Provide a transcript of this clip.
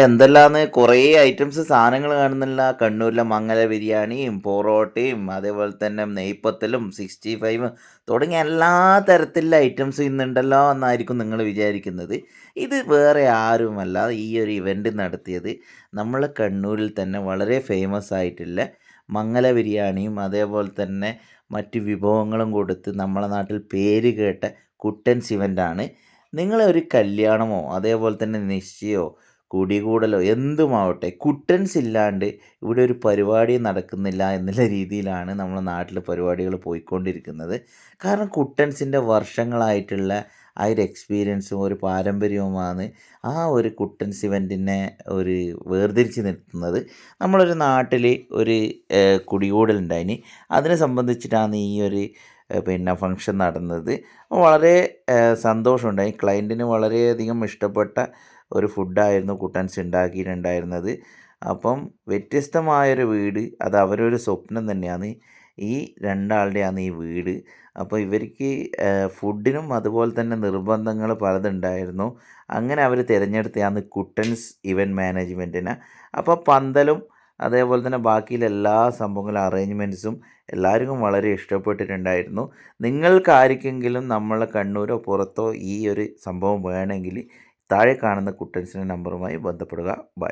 എന്തെല്ലാന്ന് കുറേ ഐറ്റംസ് സാധനങ്ങൾ കാണുന്നില്ല. കണ്ണൂരിലെ മംഗല ബിരിയാണിയും പൊറോട്ടയും അതേപോലെ തന്നെ നെയ്പ്പത്തലും 65 തുടങ്ങിയ എല്ലാ തരത്തിലുള്ള ഐറ്റംസും ഇന്നുണ്ടല്ലോ എന്നായിരിക്കും നിങ്ങൾ വിചാരിക്കുന്നത്. ഇത് വേറെ ആരുമല്ല ഈ ഒരു ഇവൻ്റ് നടത്തിയത് നമ്മളെ കണ്ണൂരിൽ തന്നെ വളരെ ഫേമസ് ആയിട്ടുള്ള മംഗല ബിരിയാണിയും അതേപോലെ തന്നെ മറ്റ് വിഭവങ്ങളും കൊടുത്ത് നമ്മളെ നാട്ടിൽ പേര് കേട്ട കുട്ടൻസ് ഇവൻ്റാണ്. നിങ്ങളെ ഒരു കല്യാണമോ അതേപോലെ തന്നെ നിശ്ചയമോ കുടികൂടലോ എന്തുമാവട്ടെ കുട്ടൻസ് ഇല്ലാണ്ട് ഇവിടെ ഒരു പരിപാടി നടക്കുന്നില്ല എന്നുള്ള രീതിയിലാണ് നമ്മുടെ നാട്ടിൽ പരിപാടികൾ പോയിക്കൊണ്ടിരിക്കുന്നത്. കാരണം കുട്ടൻസിൻ്റെ വർഷങ്ങളായിട്ടുള്ള ആ ഒരു എക്സ്പീരിയൻസും ഒരു പാരമ്പര്യവുമാണ് ആ ഒരു കുട്ടൻസ് ഇവൻറ്റിനെ ഒരു വേർതിരിച്ച് നിർത്തുന്നത്. നമ്മളൊരു നാട്ടിൽ ഒരു കുടികൂടലുണ്ടായിന്, അതിനെ സംബന്ധിച്ചിട്ടാണ് ഈ ഒരു പിന്നെ ഫങ്ഷൻ നടന്നത്. വളരെ സന്തോഷമുണ്ടായി. ക്ലയൻറ്റിന് വളരെയധികം ഇഷ്ടപ്പെട്ട ഒരു ഫുഡായിരുന്നു കുട്ടൻസ് ഉണ്ടാക്കിയിട്ടുണ്ടായിരുന്നത്. അപ്പം വ്യത്യസ്തമായൊരു വീട്, അത് അവരൊരു സ്വപ്നം തന്നെയാണ്. ഈ രണ്ടാളുടെയാണ് ഈ വീട്. അപ്പോൾ ഇവർക്ക് ഫുഡിനും അതുപോലെ തന്നെ നിർബന്ധങ്ങൾ പലതുണ്ടായിരുന്നു. അങ്ങനെ അവർ തിരഞ്ഞെടുത്തതാണ് കുട്ടൻസ് ഇവൻറ്റ് മാനേജ്മെൻറ്റിനെ. അപ്പോൾ പന്തലും അതേപോലെ തന്നെ ബാക്കിയുള്ള എല്ലാ സംഭവങ്ങളും അറേഞ്ച്മെൻറ്റ്സും എല്ലാവർക്കും വളരെ ഇഷ്ടപ്പെട്ടിട്ടുണ്ടായിരുന്നു. നിങ്ങൾക്കാർക്കെങ്കിലും നമ്മളെ കണ്ണൂരോ പുറത്തോ ഈ ഒരു സംഭവം വേണമെങ്കിൽ താഴെ കാണുന്ന കുട്ടൻസിൻ്റെ നമ്പറുമായി ബന്ധപ്പെടുക. ബൈ.